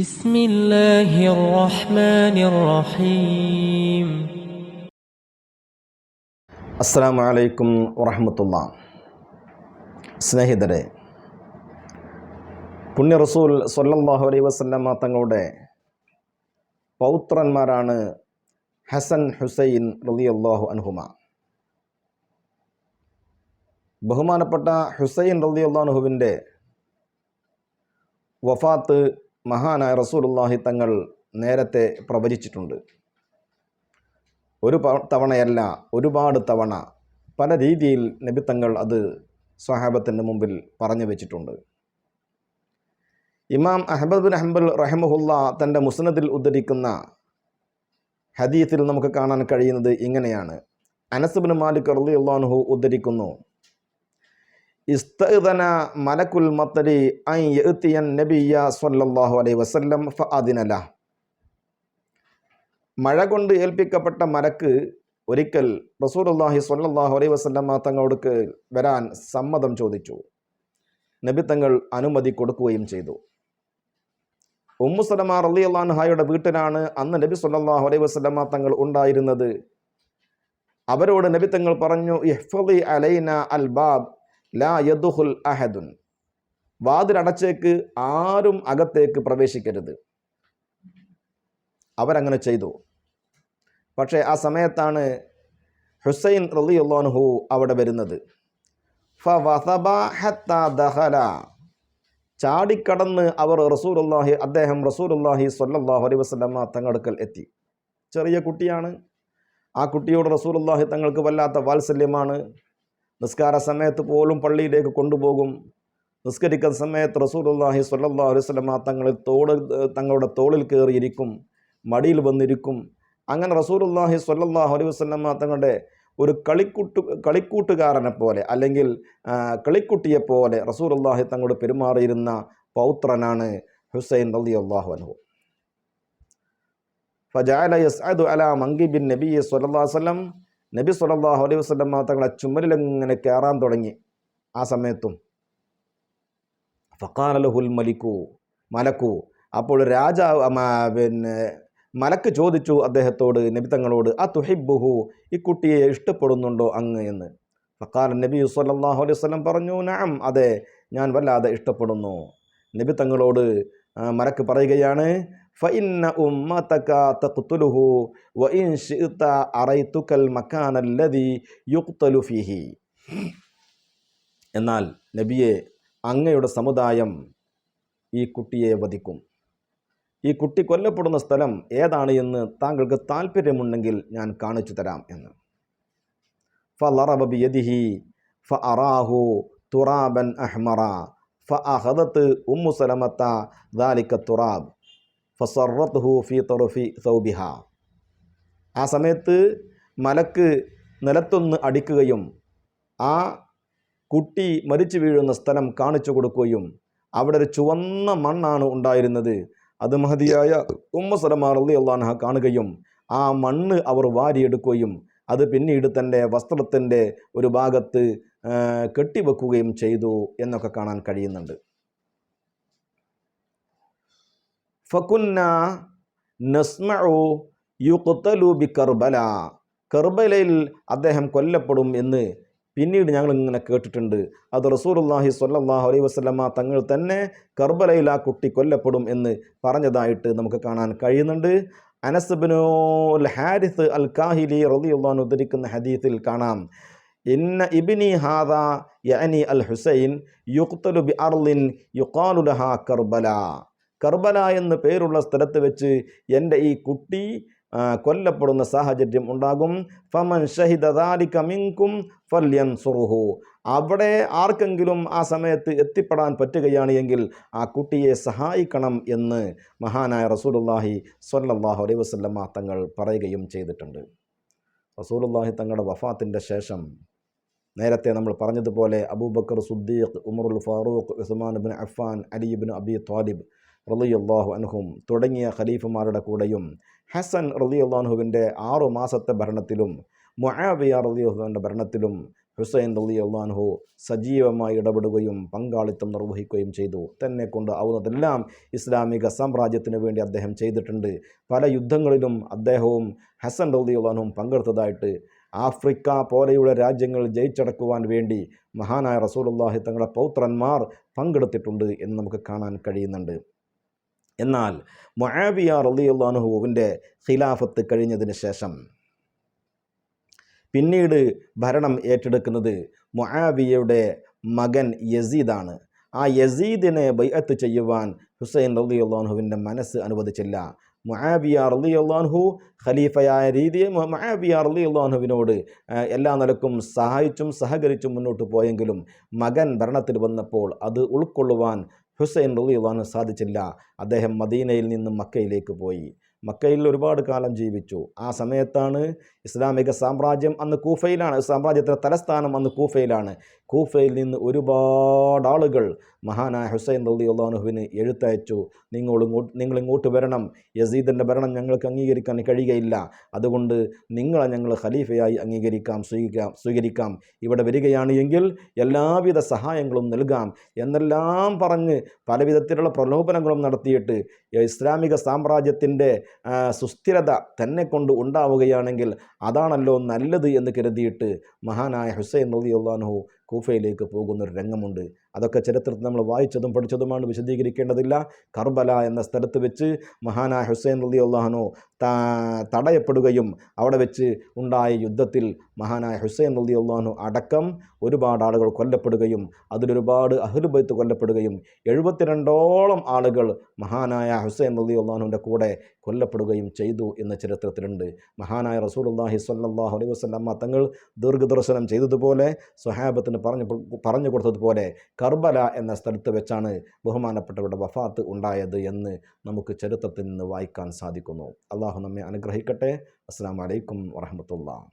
بسم الله الرحمن الرحيم. അസ്സലാമു അലൈക്കും വറഹ്മത്തുള്ളാ. സ്നേഹിതരെ, പുണ്യ റസൂൽ സ്വല്ലല്ലാഹു അലൈഹി വസല്ലമ തങ്ങളുടെ പൗത്രന്മാരാണ് ഹസൻ ഹുസൈൻ റളിയല്ലാഹു അൻഹുമ. ബഹുമാനപ്പെട്ട ഹുസൈൻ റളിയല്ലാഹു അൻഹുവിൻ്റെ വഫാത്ത് മഹാനായ റസൂലുള്ളാഹി തങ്ങൾ നേരത്തെ പ്രവചിച്ചിട്ടുണ്ട്. ഒരു തവണയല്ല, ഒരുപാട് തവണ പല രീതിയിൽ നബി തങ്ങൾ അത് സ്വഹാബത്തിൻ്റെ മുമ്പിൽ പറഞ്ഞു വെച്ചിട്ടുണ്ട്. ഇമാം അഹ്മദ് ബിൻ ഹംബൽ റഹിമഹുല്ല തൻ്റെ മുസ്നദിൽ ഉദ്ധരിക്കുന്ന ഹദീസിൽ നമുക്ക് കാണാൻ കഴിയുന്നത് ഇങ്ങനെയാണ്. അനസ് ബിൻ മാലിക് റളിയല്ലാഹു അൻഹു ഉദ്ധരിക്കുന്നു, ഇസ്തഅദന മലക്കുൽ മത്തരി അൻ യഅതിയൻ നബിയ്യ സ്വല്ലല്ലാഹു അലൈഹി വസല്ലം ഫഅദിന ലഹു. മഴ കൊണ്ട് ഏൽപ്പിക്കപ്പെട്ട മലക്ക് ഒരിക്കൽ റസൂലുള്ളാഹി സ്വല്ലല്ലാഹു അലൈഹി വസല്ലം തങ്ങളോട് വരാൻ സമ്മതം ചോദിച്ചു. നബി തങ്ങൾ അനുമതി കൊടുക്കുകയും ചെയ്തു. ഉമ്മു സലമ റളിയല്ലാഹു അൻഹയുടെ വീട്ടിലാണ് അന്ന് നബി സ്വല്ലല്ലാഹു അലൈഹി വസല്ലം തങ്ങൾ ഉണ്ടായിരുന്നത്. അവരോട് നബി തങ്ങൾ പറഞ്ഞു, ഇഹ്ഫളി അലൈന അൽ ബാബ് ലാ യദ്ഖുൽ അഹദുൻ. വാതിലടച്ചേക്ക്, ആരും അകത്തേക്ക് പ്രവേശിക്കരുത്. അവരങ്ങനെ ചെയ്തു. പക്ഷേ ആ സമയത്താണ് ഹുസൈൻ റളിയല്ലാഹു അൻഹു അവിടെ വരുന്നത്. ഫവസബ ഹത്താ ദഖല. ചാടിക്കടന്ന് അവർ അദ്ദേഹം റസൂലുള്ളാഹി സ്വല്ലല്ലാഹു അലൈഹി വസല്ലം തങ്ങൾക്കൽ എത്തി. ചെറിയ കുട്ടിയാണ്. ആ കുട്ടിയോട് റസൂലുള്ളാഹി തങ്ങൾക്ക് വല്ലാത്ത വാത്സല്യമാണ്. നിസ്കാര സമയത്ത് പോലും പള്ളിയിലേക്ക് കൊണ്ടുപോകും. നിസ്കരിക്കുന്ന സമയത്ത് റസൂലുള്ളാഹി സ്വല്ലല്ലാഹു അലൈഹി വസല്ലം തങ്ങളുടെ തോളിൽ കയറിയിരിക്കും, മടിയിൽ വന്നിരിക്കും. അങ്ങനെ റസൂലുള്ളാഹി സ്വല്ലല്ലാഹു അലൈഹി വസല്ലം തങ്ങളുടെ ഒരു കളിക്കൂട്ടുകാരനെ പോലെ, അല്ലെങ്കിൽ കളിക്കുട്ടിയെ പോലെ റസൂലുള്ളാഹി തങ്ങളോട് പെരുമാറിയിരുന്ന പൗത്രനാണ് ഹുസൈൻ റളിയല്ലാഹു അൻഹു. ഫജഅല യസ്അദു അലാ മൻകിബിൻ നബി സ്വല്ലല്ലാഹു അലൈഹി വസല്ലം. നബി സ്വല്ലല്ലാഹു അലൈഹി വസല്ലം തങ്ങളെ ചുമലിലെങ്ങനെ കയറാൻ തുടങ്ങി. ആ സമയത്തും ഫഖാല ലഹുൽ മലക്കു. അപ്പോൾ മലക്ക് ചോദിച്ചു അദ്ദേഹത്തോട്, നബി തങ്ങളോട്, അതുഹിബ്ബുഹു, ഈ കുട്ടിയെ ഇഷ്ടപ്പെടുന്നുണ്ടോ അങ്ങ് എന്ന്. ഫഖാല നബി സ്വല്ലല്ലാഹു അലൈഹി വസല്ലം പറഞ്ഞു, നഅം, അതെ, ഞാൻ വല്ലാതെ ഇഷ്ടപ്പെടുന്നു. നബി തങ്ങളോട് മലക്ക് പറയുകയാണ്, ഫഇന്ന ഉമ്മതക തഖ്തുലുഹു വഇൻ ശിഅത അറൈതുകൽ മകാനല്ലദി യുഖ്തലു ഫീഹി. എന്നാൽ നബിയെ, അങ്ങയുടെ സമുദായം ഈ കുട്ടിയെ വധിക്കും. ഈ കുട്ടി കൊല്ലപ്പെടുന്ന സ്ഥലം ഏതാണ് എന്ന് താങ്കൾക്ക് താല്പര്യമുണ്ടെങ്കിൽ ഞാൻ കാണിച്ചു തരാം എന്ന്. ഫളറബ ബിയദിഹി ഫഅറാഹു തുറാബൻ അഹ്മറ ഫഅഖദത് ഉമ്മു സലമത ദാലിക തുറാബ് ഫസറത്ഹു ഫീ തർഫി സൗബിഹ. ആ സമയത്ത് മലക്ക് നിലത്തൊന്ന് അടിക്കുകയും ആ കുട്ടി മരിച്ചു വീഴുന്ന സ്ഥലം കാണിച്ചു കൊടുക്കുകയും അവിടെ ഒരു ചുവന്ന മണ്ണാണ് ഉണ്ടായിരുന്നത്. അത് മഹദിയായ ഉമ്മു സലമ റളിയല്ലാഹു അൻഹ കാണുകയും ആ മണ്ണ് അവർ വാരിയെടുക്കുകയും അത് പിന്നീട് തൻ്റെ വസ്ത്രത്തിൻ്റെ ഒരു ഭാഗത്ത് കെട്ടിവെക്കുകയും ചെയ്തു എന്നൊക്കെ കാണാൻ കഴിയുന്നുണ്ട്. ഫകുന്ന നസ്മഉ യുഖ്തലു ബി കർബല. കർബലയിൽ അദ്ദേഹം കൊല്ലപ്പെടും എന്ന് പിന്നീട് ഞങ്ങൾ ഇങ്ങനെ കേട്ടിട്ടുണ്ട്. അത് റസൂലുള്ളാഹി സ്വല്ലല്ലാഹു അലൈഹി വസല്ലമ തങ്ങൾ തന്നെ കർബലയിൽ ആ കുട്ടി കൊല്ലപ്പെടും എന്ന് പറഞ്ഞതായിട്ട് നമുക്ക് കാണാൻ കഴിയുന്നുണ്ട്. അനസ് ഇബ്നുൽ ഹാരിസ് അൽ കാഹിലി റളിയല്ലാഹു അൻഹു ഉദ്ധരിക്കുന്ന ഹദീസിൽ കാണാം, ഇന്ന ഇബ്നി ഹാദാ യഅനി അൽ ഹുസൈൻ യുഖ്തലു ബി അർളിൻ യുഖാലു ലഹാ കർബല. കർബല എന്ന് പേരുള്ള സ്ഥലത്ത് വെച്ച് എൻ്റെ ഈ കുട്ടി കൊല്ലപ്പെടുന്ന സാഹചര്യം ഉണ്ടാകും. ഫമൻ ഷഹിദ ദാലിക മിൻകും ഫല്യൻസുറുഹു. അവിടെ ആർക്കെങ്കിലും ആ സമയത്ത് എത്തിപ്പെടാൻ പറ്റുകയാണ് എങ്കിൽ ആ കുട്ടിയെ സഹായിക്കണം എന്ന് മഹാനായ റസൂലുള്ളാഹി സ്വല്ലല്ലാഹു അലൈഹി വസല്ലം തങ്ങൾ പറയുകയും ചെയ്തിട്ടുണ്ട്. റസൂലുള്ളാഹി തങ്ങളുടെ വഫാത്തിൻ്റെ ശേഷം നേരത്തെ നമ്മൾ പറഞ്ഞതുപോലെ അബൂബക്കർ സിദ്ദീഖ്, ഉമറുൽ ഫാറൂഖ്, ഉസ്മാൻ ഇബ്നു അഫ്ഫാൻ, അലി ഇബ്നു അബി ത്വാലിബ് റളിയല്ലാഹു അൻഹും തുടങ്ങിയ ഖലീഫമാരുടെ കൂടെയും ഹസൻ റളിയല്ലാഹു അൻഹുവിൻ്റെ 6 മാസത്തെ ഭരണത്തിലും മുആവിയ റളിയല്ലാഹു അൻഹുവിൻ്റെ ഭരണത്തിലും ഹുസൈൻ റളിയല്ലാഹു അൻഹു സജീവമായി ഇടപെടുകയും പങ്കാളിത്തം നിർവഹിക്കുകയും ചെയ്തു. തന്നെ കൊണ്ട് ആവുന്നതെല്ലാം ഇസ്ലാമിക സാമ്രാജ്യത്തിന് വേണ്ടി അദ്ദേഹം ചെയ്തിട്ടുണ്ട്. പല യുദ്ധങ്ങളിലും അദ്ദേഹവും ഹസൻ റളിയല്ലാഹു അൻഹുവും പങ്കെടുത്തതായിട്ട് ആഫ്രിക്ക പോലെയുള്ള രാജ്യങ്ങൾ ജയിച്ചടക്കുവാൻ വേണ്ടി മഹാനായ റസൂലുള്ളാഹി തങ്ങളുടെ പൗത്രന്മാർ പങ്കെടുത്തിട്ടുണ്ട് എന്ന് നമുക്ക് കാണാൻ കഴിയുന്നുണ്ട്. എന്നാൽ മുആവിയ റളിയല്ലാഹു അൻഹുവിൻ്റെ ഖിലാഫത്ത് കഴിഞ്ഞതിന് ശേഷം പിന്നീട് ഭരണം ഏറ്റെടുക്കുന്നത് മുആവിയയുടെ മകൻ യസീദാണ്. ആ യസീദിനെ ബൈഅത്ത് ചെയ്യുവാൻ ഹുസൈൻ റളിയല്ലാഹു അൻഹുവിൻ്റെ മനസ്സ് അനുവദിച്ചില്ല. മുആവിയ റളിയല്ലാഹു അൻഹു ഖലീഫയായ രീതിയിൽ മുആവിയ റളിയല്ലാഹു അൻഹുവിനോട് എല്ലാ നിലക്കും സഹായിച്ചും സഹകരിച്ചും മുന്നോട്ട് പോയെങ്കിലും മകൻ ഭരണത്തിൽ വന്നപ്പോൾ അത് ഉൾക്കൊള്ളുവാൻ ഹുസൈൻ റളിയല്ലാഹു അൻഹു സാധിച്ചില്ല. അദ്ദേഹം മദീനയിൽ നിന്നും മക്കയിലേക്ക് പോയി. മക്കയിൽ ഒരുപാട് കാലം ജീവിച്ചു. ആ സമയത്താണ് ഇസ്ലാമിക സാമ്രാജ്യം അന്ന് കൂഫയിലാണ്. സാമ്രാജ്യത്തിൻ്റെ തലസ്ഥാനം അന്ന് കൂഫയിലാണ്. കൂഫയിൽ നിന്ന് ഒരുപാട് ആളുകൾ മഹാനായ ഹുസൈൻ റളിയല്ലാഹു അൻഹുവിന് എഴുത്തയച്ചു. നിങ്ങളിങ്ങോട്ട് വരണം, യസീദിൻ്റെ ഭരണം ഞങ്ങൾക്ക് അംഗീകരിക്കാൻ കഴിയുകയില്ല, അതുകൊണ്ട് നിങ്ങളെ ഞങ്ങൾ ഖലീഫയായി സ്വീകരിക്കാം, ഇവിടെ വരികയാണ് എങ്കിൽ എല്ലാവിധ സഹായങ്ങളും നൽകാം എന്നെല്ലാം പറഞ്ഞ് പലവിധത്തിലുള്ള പ്രലോഭനങ്ങളും നടത്തിയിട്ട് ഇസ്ലാമിക സാമ്രാജ്യത്തിൻ്റെ സുസ്ഥിരത തന്നെ കൊണ്ട് ഉണ്ടാവുകയാണെങ്കിൽ അതാണല്ലോ നല്ലത് എന്ന് കരുതിയിട്ട് മഹാനായ ഹുസൈൻ റളിയല്ലാഹു അൻഹു കൂഫയിലേക്ക് പോകുന്നൊരു രംഗമുണ്ട്. അതൊക്കെ ചരിത്രത്തിൽ നമ്മൾ വായിച്ചതും പഠിച്ചതുമാണ്, വിശദീകരിക്കേണ്ടതില്ല. കർബല എന്ന സ്ഥലത്ത് വെച്ച് മഹാനായ ഹുസൈൻ റളിയല്ലാഹു അൻഹു തടയപ്പെടുകയും അവിടെ വെച്ച് ഉണ്ടായ യുദ്ധത്തിൽ മഹാനായ ഹുസൈൻ റളിയല്ലാഹു അൻഹു അടക്കം ഒരുപാട് ആളുകൾ കൊല്ലപ്പെടുകയും അതിലൊരുപാട് അഹ്ലു ബൈത്ത് കൊല്ലപ്പെടുകയും 72ഓളം ആളുകൾ മഹാനായ ഹുസൈൻ റളിയല്ലാഹു അൻഹുവിൻ്റെ കൂടെ കൊല്ലപ്പെടുകയും ചെയ്തു എന്ന് ചരിത്രത്തിലുണ്ട്. മഹാനായ റസൂലുള്ളാഹി സ്വല്ലല്ലാഹു അലൈഹി വസല്ലം തങ്ങൾ ദീർഘദർശനം ചെയ്തതുപോലെ സ്വഹാബത്തിന് പറഞ്ഞു കൊടുത്തതുപോലെ കർബല എന്ന സ്ഥലത്ത് വെച്ചാണ് ബഹുമാനപ്പെട്ടവരുടെ വഫാത്ത് ഉണ്ടായത് എന്ന് നമുക്ക് ചരിത്രത്തിൽ നിന്ന് വായിക്കാൻ സാധിക്കുന്നു. അള്ളാഹു നമ്മെ അനുഗ്രഹിക്കട്ടെ. അസ്സലാമു അലൈക്കും വറഹ്മത്തുള്ളാഹി.